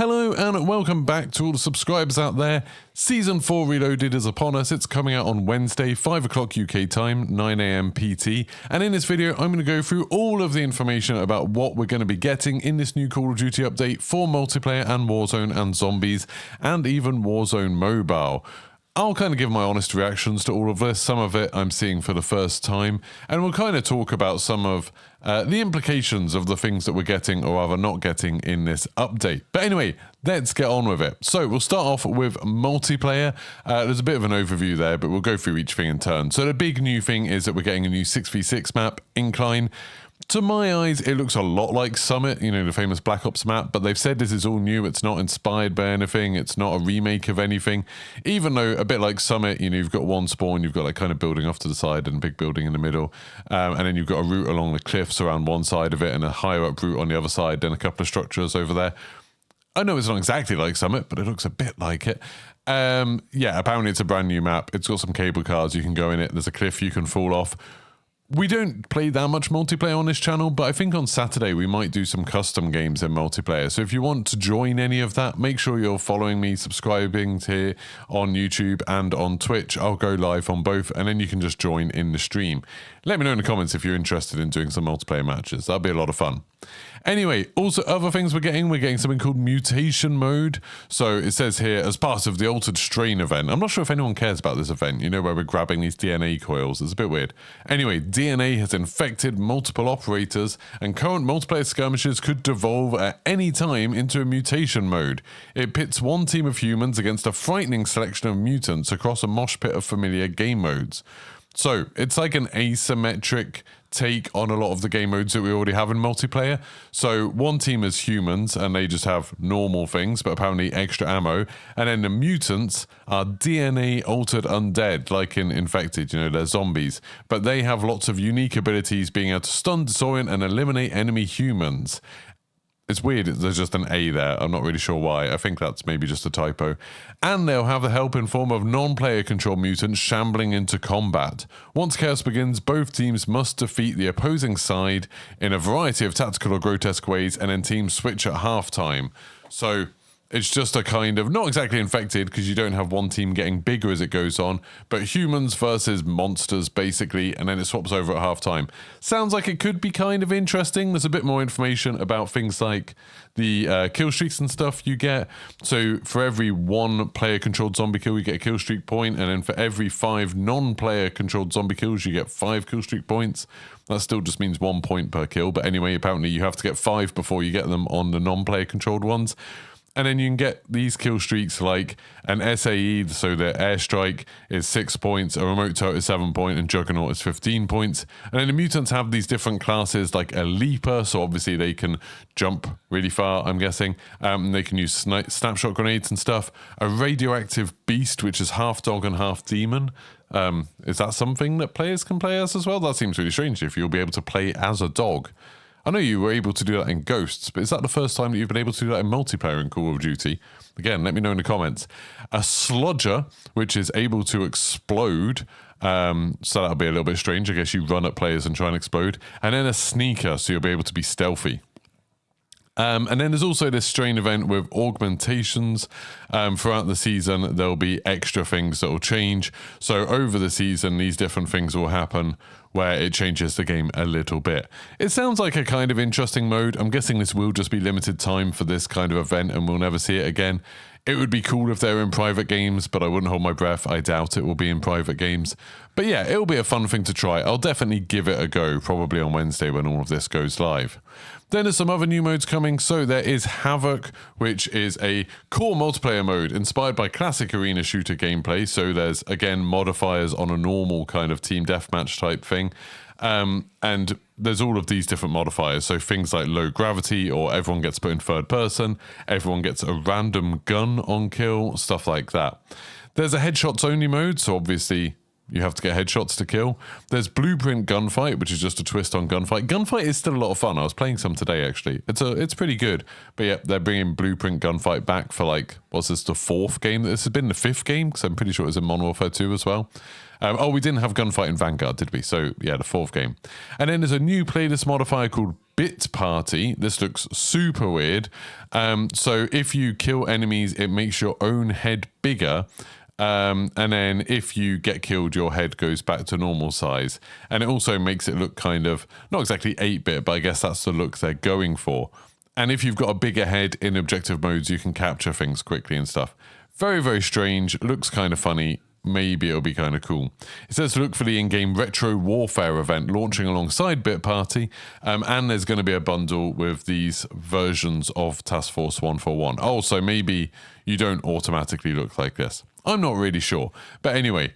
Hello and welcome back to all the subscribers out there. Season 4 Reloaded is upon us. It's coming out on Wednesday, 5 o'clock UK time, 9 AM PT. And in this video, I'm going to go through all of the information about what we're going to be getting in this new Call of Duty update for multiplayer and Warzone and zombies, and even Warzone Mobile. I'll kind of give my honest reactions to all of this. Some of it I'm seeing for the first time, and we'll kind of talk about some of the implications of the things that we're getting or rather not getting in this update. But anyway, let's get on with it. So we'll start off with multiplayer. There's a bit of an overview there, but we'll go through each thing in turn. So the big new thing is that we're getting a new 6v6 map, Incline. To my eyes, it looks a lot like Summit, you know, the famous Black Ops map, but they've said this is all new. It's not inspired by anything. It's not a remake of anything, even though a bit like Summit, you know, you've got one spawn, you've got like kind of building off to the side and a big building in the middle. And then you've got a route along the cliffs around one side of it and a higher up route on the other side, then a couple of structures over there. I know it's not exactly like Summit, but it looks a bit like it. Yeah, apparently it's a brand new map. It's got some cable cars. You can go in it. There's a cliff you can fall off. We don't play that much multiplayer on this channel, but I think on Saturday we might do some custom games in multiplayer. So if you want to join any of that, make sure you're following me, subscribing here on YouTube and on Twitch. I'll go live on both, and then you can just join in the stream. Let me know in the comments if you're interested in doing some multiplayer matches. That'll be a lot of fun. Anyway, also other things we're getting something called mutation mode. So it says here, as part of the Altered Strain event. I'm not sure if anyone cares about this event, you know, where we're grabbing these DNA coils. It's a bit weird. Anyway, DNA has infected multiple operators, and current multiplayer skirmishes could devolve at any time into a mutation mode. It pits one team of humans against a frightening selection of mutants across a mosh pit of familiar game modes. So it's like an asymmetric take on a lot of the game modes that we already have in multiplayer. So one team is humans and they just have normal things, but apparently extra ammo. And then the mutants are DNA altered undead, like in Infected, you know, they're zombies. But they have lots of unique abilities, being able to stun, disorient, and eliminate enemy humans. It's weird, there's just an A there. I'm not really sure why. I think that's maybe just a typo. And they'll have the help in form of non-player controlled mutants shambling into combat. Once chaos begins, both teams must defeat the opposing side in a variety of tactical or grotesque ways, and then teams switch at halftime. So it's just a kind of, not exactly Infected, because you don't have one team getting bigger as it goes on, but humans versus monsters, basically, and then it swaps over at halftime. Sounds like it could be kind of interesting. There's a bit more information about things like the kill streaks and stuff you get. So for every one player-controlled zombie kill, you get a kill streak point, and then for every 5 non-player controlled zombie kills, you get 5 kill streak points. That still just means 1 point per kill, but anyway, apparently you have to get 5 before you get them on the non-player controlled ones. And then you can get these kill streaks like an SAE, so the airstrike is 6 points, a remote turret is 7 points, and Juggernaut is 15 points. And then the mutants have these different classes like a leaper, so obviously they can jump really far, I'm guessing. They can use snapshot grenades and stuff. A radioactive beast, which is half dog and half demon. Is that something that players can play as well? That seems really strange if you'll be able to play as a dog. I know you were able to do that in Ghosts, but is that the first time that you've been able to do that in multiplayer in Call of Duty? Again, let me know in the comments. A Sludger, which is able to explode, so that'll be a little bit strange. I guess you run at players and try and explode. And then a Sneaker, so you'll be able to be stealthy. And then there's also this strain event with augmentations. Throughout the season, there'll be extra things that will change. So over the season, these different things will happen where it changes the game a little bit. It sounds like a kind of interesting mode. I'm guessing this will just be limited time for this kind of event and we'll never see it again. It would be cool if they're in private games, but I wouldn't hold my breath. I doubt it will be in private games. But yeah, it'll be a fun thing to try. I'll definitely give it a go, probably on Wednesday when all of this goes live. Then there's some other new modes coming. So there is Havoc, which is a core multiplayer mode inspired by classic arena shooter gameplay. So there's, again, modifiers on a normal kind of team deathmatch type thing. And there's all of these different modifiers. So things like low gravity, or everyone gets put in third person, everyone gets a random gun on kill, stuff like that. There's a headshots only mode. So obviously you have to get headshots to kill. There's Blueprint Gunfight, which is just a twist on Gunfight. Gunfight is still a lot of fun. I was playing some today, actually. It's pretty good. But yeah, they're bringing Blueprint Gunfight back for like, what's this, the 4th game? This has been the 5th game, because I'm pretty sure it was in Modern Warfare 2 as well. Oh, we didn't have Gunfight in Vanguard, did we? So yeah, the 4th game. And then there's a new playlist modifier called Bit Party. This looks super weird. So if you kill enemies, it makes your own head bigger. And then if you get killed, your head goes back to normal size. And it also makes it look kind of, not exactly 8-bit, but I guess that's the look they're going for. And if you've got a bigger head in objective modes, you can capture things quickly and stuff. Very, very strange. Looks kind of funny. Maybe it'll be kind of cool. It says to look for the in-game Retro Warfare event launching alongside Bit Party. And there's going to be a bundle with these versions of Task Force 141. Oh, so maybe you don't automatically look like this. I'm not really sure. But anyway,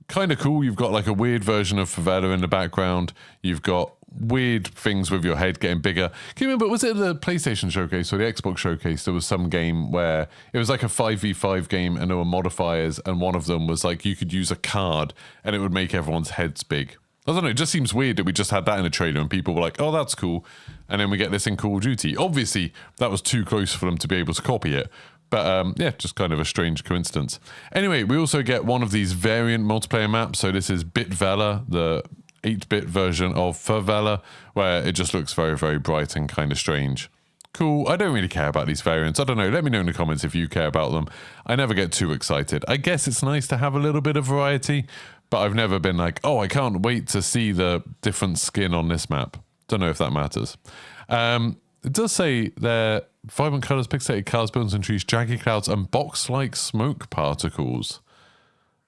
kind of cool. You've got like a weird version of Favela in the background. You've got weird things with your head getting bigger. Can you remember, was it the PlayStation Showcase or the Xbox Showcase? There was some game where it was like a 5v5 game and there were modifiers, and one of them was like you could use a card and it would make everyone's heads big. I don't know, it just seems weird that we just had that in a trailer and people were like, oh, that's cool. And then we get this in Call of Duty. Obviously, that was too close for them to be able to copy it. But yeah, just kind of a strange coincidence. Anyway, we also get one of these variant multiplayer maps. So this is Bitvela, the 8-bit version of Favela, where it just looks very, very bright and kind of strange. Cool. I don't really care about these variants. I don't know. Let me know in the comments if you care about them. I never get too excited. I guess it's nice to have a little bit of variety, but I've never been like, oh, I can't wait to see the different skin on this map. Don't know if that matters. It does say there, vibrant colors, pixelated cars, buildings and trees, jaggy clouds, and box-like smoke particles.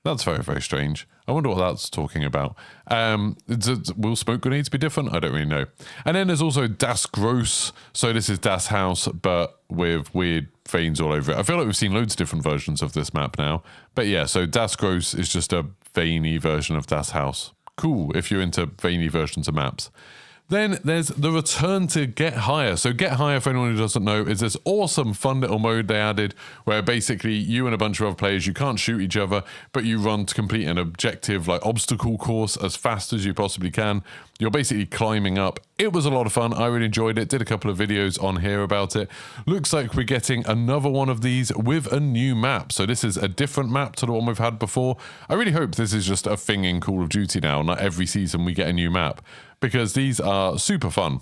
That's very, very strange. I wonder what that's talking about. Will smoke grenades be different? I don't really know. And then there's also Das Gross. So this is Das House, but with weird veins all over it. I feel like we've seen loads of different versions of this map now. But yeah, so Das Gross is just a veiny version of Das House. Cool, if you're into veiny versions of maps. Then there's the return to Get Higher. So Get Higher, for anyone who doesn't know, is this awesome, fun little mode they added where basically you and a bunch of other players, you can't shoot each other, but you run to complete an objective, like obstacle course as fast as you possibly can. You're basically climbing up. It was a lot of fun. I really enjoyed it. Did a couple of videos on here about it. Looks like we're getting another one of these with a new map. So this is a different map to the one we've had before. I really hope this is just a thing in Call of Duty now. Not every season we get a new map, because these are super fun.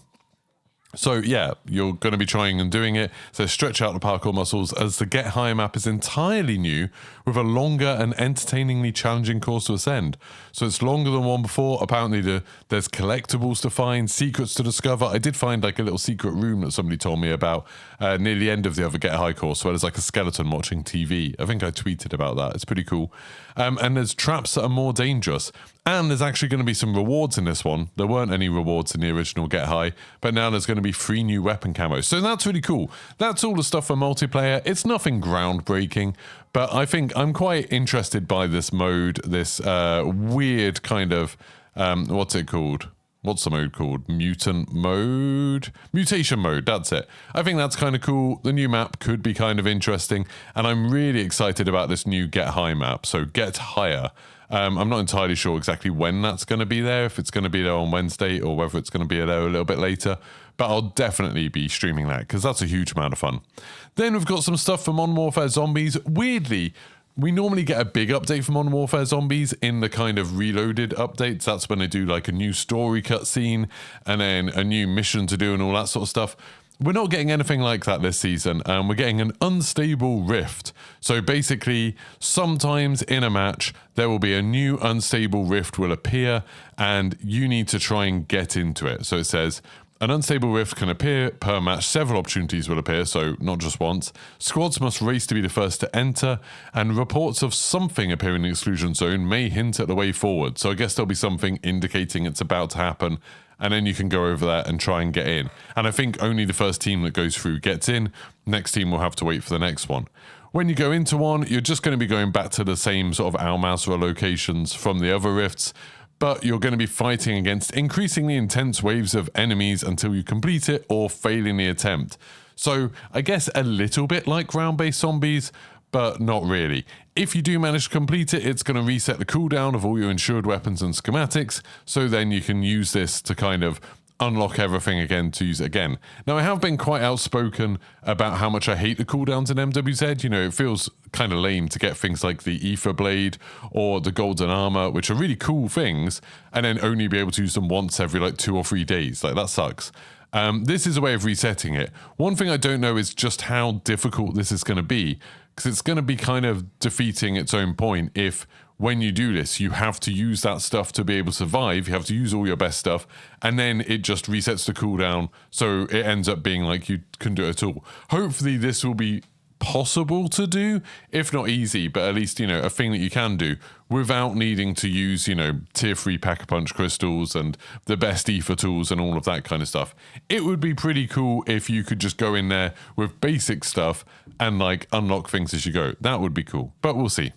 So yeah, you're going to be trying and doing it. So stretch out the parkour muscles, as the Get Higher map is entirely new with a longer and entertainingly challenging course to ascend. So it's longer than one before. Apparently there's collectibles to find, secrets to discover. I did find like a little secret room that somebody told me about near the end of the other Get High course, where there's like a skeleton watching TV. I think I tweeted about that. It's pretty cool. And there's traps that are more dangerous. And there's actually going to be some rewards in this one. There weren't any rewards in the original Get High, but now there's going to be 3 new weapon camos. So that's really cool. That's all the stuff for multiplayer. It's nothing groundbreaking, but I think I'm quite interested by this mode, this weird kind of, what's it called? What's the mode called? Mutant mode? Mutation mode, that's it. I think that's kind of cool. The new map could be kind of interesting, and I'm really excited about this new Get High map. So Get Higher. I'm not entirely sure exactly when that's going to be there, if it's going to be there on Wednesday or whether it's going to be there a little bit later, but I'll definitely be streaming that because that's a huge amount of fun. Then we've got some stuff for Modern Warfare Zombies. Weirdly, we normally get a big update for Modern Warfare Zombies in the kind of reloaded updates. That's when they do like a new story cutscene and then a new mission to do and all that sort of stuff. We're not getting anything like that this season, and we're getting an unstable rift. So basically, sometimes in a match, there will be a new unstable rift will appear, and you need to try and get into it. So it says, an unstable rift can appear per match. Several opportunities will appear, so not just once. Squads must race to be the first to enter, and reports of something appearing in the exclusion zone may hint at the way forward. So I guess there'll be something indicating it's about to happen, and then you can go over there and try and get in. And I think only the first team that goes through gets in. Next team will have to wait for the next one. When you go into one, you're just going to be going back to the same sort of Al Masra locations from the other rifts, but you're going to be fighting against increasingly intense waves of enemies until you complete it or failing the attempt. So I guess a little bit like round-based zombies, but not really. If you do manage to complete it, it's going to reset the cooldown of all your insured weapons and schematics, so then you can use this to kind of unlock everything again to use it again. Now, I have been quite outspoken about how much I hate the cooldowns in MWZ. You know, it feels kind of lame to get things like the Ether Blade or the Golden Armor, which are really cool things, and then only be able to use them once every like 2 or 3 days. Like, that sucks. This is a way of resetting it. One thing I don't know is just how difficult this is going to be, because it's going to be kind of defeating its own point if when you do this, you have to use that stuff to be able to survive. You have to use all your best stuff, and then it just resets the cooldown, so it ends up being like you can do it all. Hopefully this will be possible to do, if not easy, but at least, a thing that you can do without needing to use, tier 3 Pack-a-Punch crystals and the best ether tools and all of that kind of stuff. It would be pretty cool if you could just go in there with basic stuff and like unlock things as you go. That would be cool, but we'll see.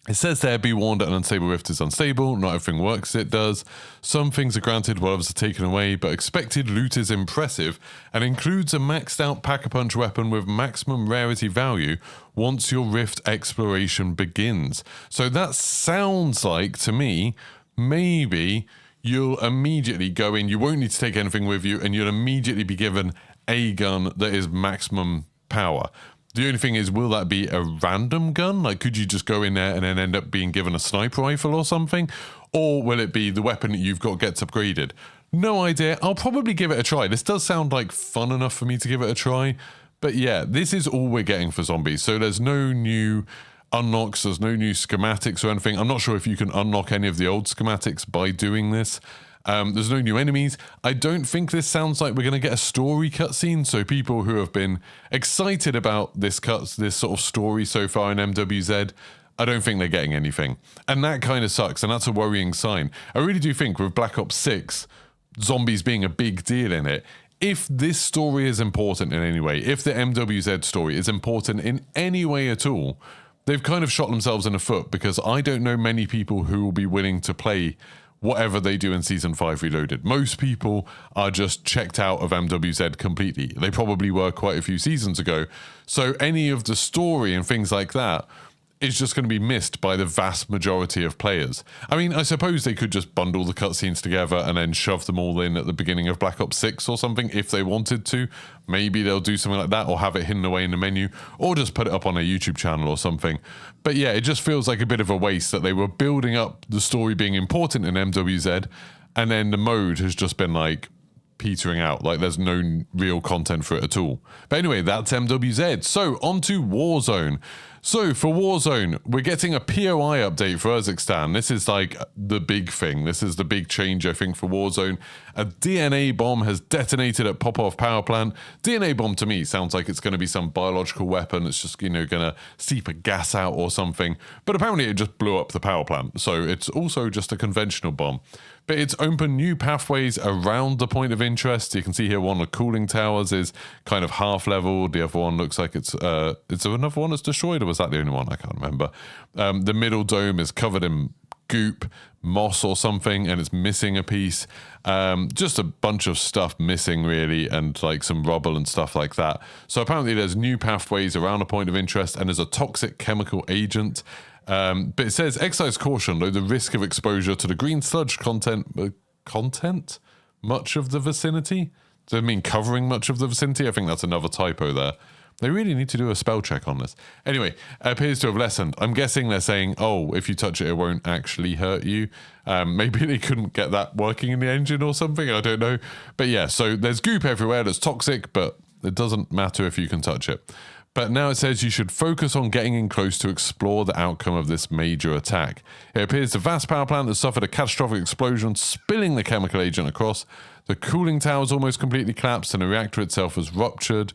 It says there, be warned that an unstable rift is unstable. Not everything works as it does. Some things are granted while others are taken away, but expected loot is impressive and includes a maxed out Pack-a-Punch weapon with maximum rarity value once your rift exploration begins. So that sounds like, to me, maybe you'll immediately go in, you won't need to take anything with you, and you'll immediately be given a gun that is maximum power. The only thing is, will that be a random gun? Like, could you just go in there and then end up being given a sniper rifle or something? Or will it be the weapon that you've got gets upgraded? No idea. I'll probably give it a try. This does sound like fun enough for me to give it a try. But yeah, this is all we're getting for zombies. So there's no new unlocks, there's no new schematics or anything. I'm not sure if you can unlock any of the old schematics by doing this. There's no new enemies. I don't think this sounds like we're going to get a story cutscene. So people who have been excited about this sort of story so far in MWZ, I don't think they're getting anything. And that kind of sucks. And that's a worrying sign. I really do think with Black Ops 6, zombies being a big deal in it, if this story is important in any way, if the MWZ story is important in any way at all, they've kind of shot themselves in the foot, because I don't know many people who will be willing to play whatever they do in Season 5 Reloaded. Most people are just checked out of MWZ completely. They probably were quite a few seasons ago. So any of the story and things like that is just going to be missed by the vast majority of players. I mean, I suppose they could just bundle the cutscenes together and then shove them all in at the beginning of Black Ops 6 or something if they wanted to. Maybe they'll do something like that, or have it hidden away in the menu, or just put it up on a YouTube channel or something. But yeah, it just feels like a bit of a waste that they were building up the story being important in MWZ, and then the mode has just been like petering out. Like, there's no real content for it at all. But anyway, that's MWZ. So on to Warzone. So for Warzone, we're getting a POI update for Urzikstan. This is like the big thing. This is the big change, I think, for Warzone. A DNA bomb has detonated at Popov power plant. DNA bomb to me sounds like it's going to be some biological weapon. It's just, going to seep a gas out or something. But apparently it just blew up the power plant. So it's also just a conventional bomb. But it's opened new pathways around the point of interest. You can see here one of the cooling towers is kind of half leveled. The other one looks like it's another one that's destroyed, or was that the only one? I can't remember. The middle dome is covered in goop, moss or something, and it's missing a piece. Just a bunch of stuff missing, really, and like some rubble and stuff like that. So apparently there's new pathways around a point of interest, and there's a toxic chemical agent. But it says, exercise caution, though the risk of exposure to the green sludge content much of the vicinity? Does it mean covering much of the vicinity? I think that's another typo there. They really need to do a spell check on this. Anyway, appears to have lessened. I'm guessing they're saying, oh, if you touch it, it won't actually hurt you. Maybe they couldn't get that working in the engine or something. I don't know. But yeah, so there's goop everywhere that's toxic, but it doesn't matter if you can touch it. But now it says you should focus on getting in close to explore the outcome of this major attack. It appears the vast power plant has suffered a catastrophic explosion, spilling the chemical agent across. The cooling tower is almost completely collapsed, and the reactor itself has ruptured.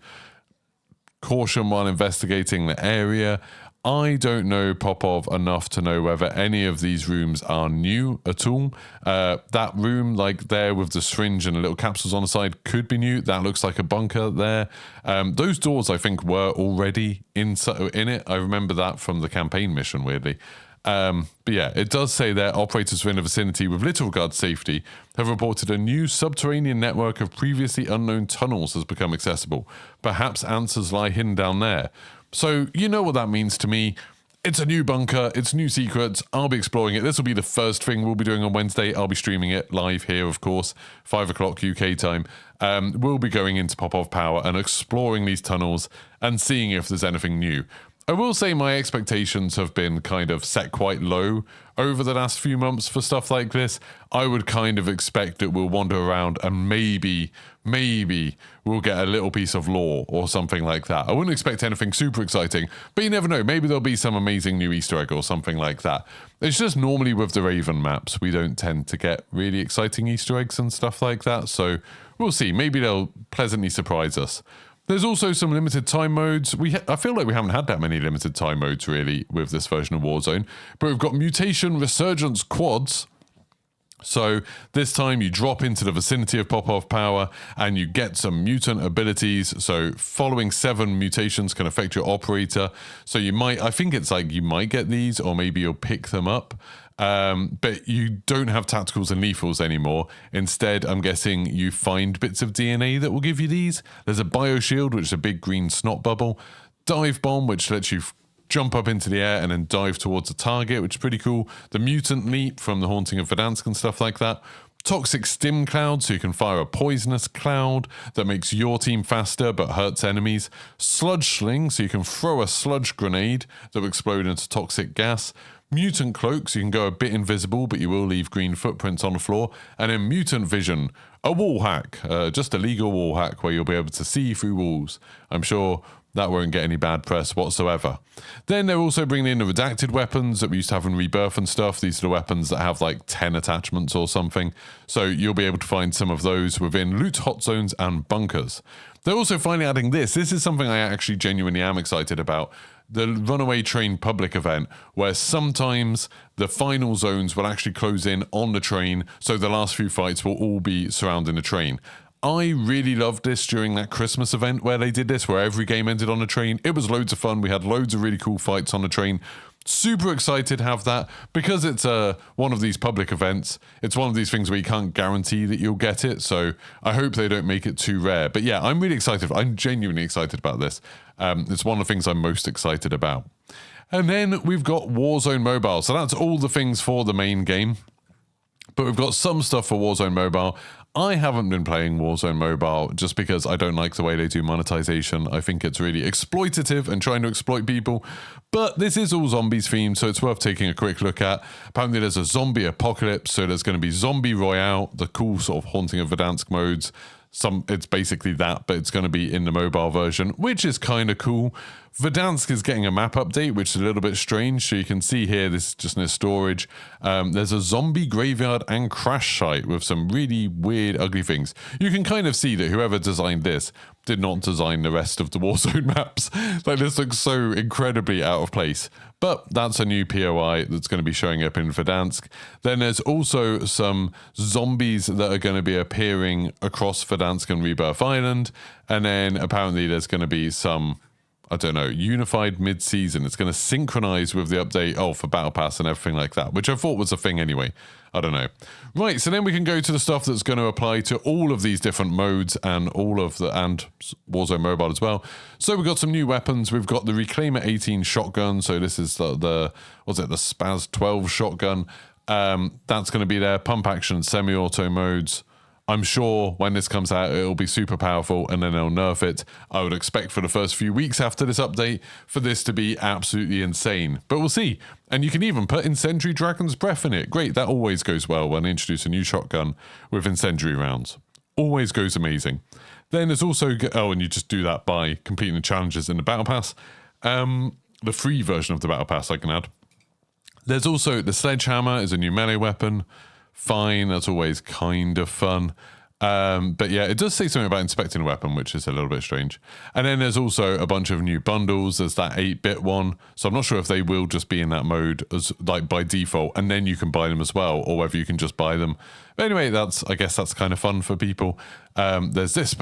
Caution while investigating the area. I don't know Popov enough to know whether any of these rooms are new at all. That room, like there with the syringe and the little capsules on the side, could be new. That looks like a bunker there. Those doors, I think, were already in it. I remember that from the campaign mission, weirdly. But yeah, it does say there, operators within the vicinity with little regard to safety have reported a new subterranean network of previously unknown tunnels has become accessible. Perhaps answers lie hidden down there. So you know what that means to me. It's a new bunker, it's new secrets. I'll be exploring it. This will be the first thing we'll be doing on Wednesday. I'll be streaming it live here, of course, 5 o'clock UK time. We'll be going into Popov Power and exploring these tunnels and seeing if there's anything new. I will say my expectations have been kind of set quite low over the last few months for stuff like this. I would kind of expect that we'll wander around and maybe we'll get a little piece of lore or something like that. I wouldn't expect anything super exciting, but you never know. Maybe there'll be some amazing new Easter egg or something like that. It's just normally with the Raven maps, we don't tend to get really exciting Easter eggs and stuff like that. So we'll see. Maybe they'll pleasantly surprise us. There's also some limited time modes. I feel like we haven't had that many limited time modes really with this version of Warzone, but we've got Mutation Resurgence Quads. So this time you drop into the vicinity of pop-off power and you get some mutant abilities. So following 7 mutations can affect your operator. So I think it's like you might get these or maybe you'll pick them up. But you don't have tacticals and lethals anymore. Instead, I'm guessing you find bits of DNA that will give you these. There's a bioshield, which is a big green snot bubble. Dive bomb, which lets you jump up into the air and then dive towards a target, which is pretty cool. The mutant leap from the Haunting of Verdansk and stuff like that. Toxic stim cloud, so you can fire a poisonous cloud that makes your team faster but hurts enemies. Sludge sling, so you can throw a sludge grenade that will explode into toxic gas. Mutant cloak, so you can go a bit invisible, but you will leave green footprints on the floor. And then mutant vision, a wall hack, just a legal wall hack where you'll be able to see through walls. I'm sure that won't get any bad press whatsoever. Then they're also bringing in the redacted weapons that we used to have in Rebirth and stuff. These are the weapons that have like 10 attachments or something. So you'll be able to find some of those within loot hot zones and bunkers. They're also finally adding this. This is something I actually genuinely am excited about. The Runaway Train public event, where sometimes the final zones will actually close in on the train, so the last few fights will all be surrounding the train. I really loved this during that Christmas event where they did this, where every game ended on a train. It was loads of fun. We had loads of really cool fights on the train. Super excited to have that because it's one of these public events. It's one of these things where you can't guarantee that you'll get it. So I hope they don't make it too rare. But yeah, I'm really excited. I'm genuinely excited about this. It's one of the things I'm most excited about. And then we've got Warzone Mobile. So that's all the things for the main game. But we've got some stuff for Warzone Mobile. I haven't been playing Warzone Mobile just because I don't like the way they do monetization. I think it's really exploitative and trying to exploit people. But this is all zombies themed, so it's worth taking a quick look at. Apparently there's a zombie apocalypse, so there's going to be Zombie Royale, the cool sort of Haunting of Verdansk modes. It's basically that, but it's going to be in the mobile version, which is kind of cool. Verdansk is getting a map update, which is a little bit strange. So you can see here, this is just near storage. There's a zombie graveyard and crash site with some really weird, ugly things. You can kind of see that whoever designed this did not design the rest of the Warzone maps. Like, this looks so incredibly out of place. But that's a new POI that's going to be showing up in Verdansk. Then there's also some zombies that are going to be appearing across Verdansk and Rebirth Island. And then apparently there's going to be some, I don't know, unified mid-season. It's going to synchronize with the update, for Battle Pass and everything like that, which I thought was a thing anyway. I don't know. Right, so then we can go to the stuff that's going to apply to all of these different modes and and Warzone Mobile as well. So we've got some new weapons. We've got the Reclaimer 18 shotgun. So this is the Spaz 12 shotgun. That's going to be there. Pump action, semi-auto modes. I'm sure when this comes out, it'll be super powerful and then they'll nerf it. I would expect for the first few weeks after this update for this to be absolutely insane, but we'll see. And you can even put Incendiary Dragon's Breath in it. Great, that always goes well when they introduce a new shotgun with incendiary rounds. Always goes amazing. Then there's also, and you just do that by completing the challenges in the Battle Pass. The free version of the Battle Pass, I can add. There's also the Sledgehammer is a new melee weapon. Fine, that's always kind of fun. But yeah, it does say something about inspecting a weapon, which is a little bit strange. And then there's also a bunch of new bundles. There's that 8-bit one. So I'm not sure if they will just be in that mode as like by default, and then you can buy them as well, or whether you can just buy them. But anyway, I guess that's kind of fun for people. There's this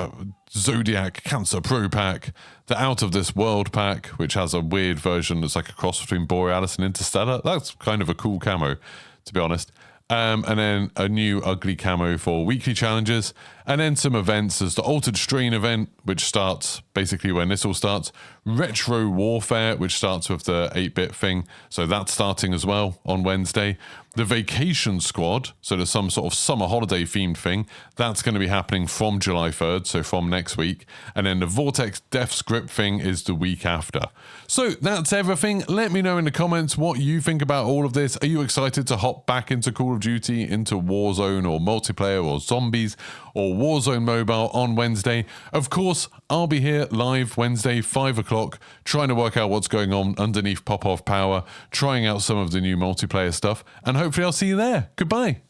Zodiac Cancer Pro pack, the Out of This World pack, which has a weird version that's like a cross between Borealis and Interstellar. That's kind of a cool camo, to be honest. And then a new ugly camo for weekly challenges, and then some events. There's the Altered Strain event, which starts basically when this all starts. Retro Warfare, which starts with the 8-bit thing, so that's starting as well on Wednesday. The Vacation Squad, so there's some sort of summer holiday themed thing, that's going to be happening from July 3rd, so from next week. And then the Vortex Death Script thing is the week after. So that's everything. Let me know in the comments what you think about all of this. Are you excited to hop back into Call of Duty, into Warzone or multiplayer or zombies or Warzone Mobile on Wednesday? Of course, I'll be here live Wednesday, 5 o'clock, trying to work out what's going on underneath Pop-Off Power, trying out some of the new multiplayer stuff, and hopefully I'll see you there. Goodbye.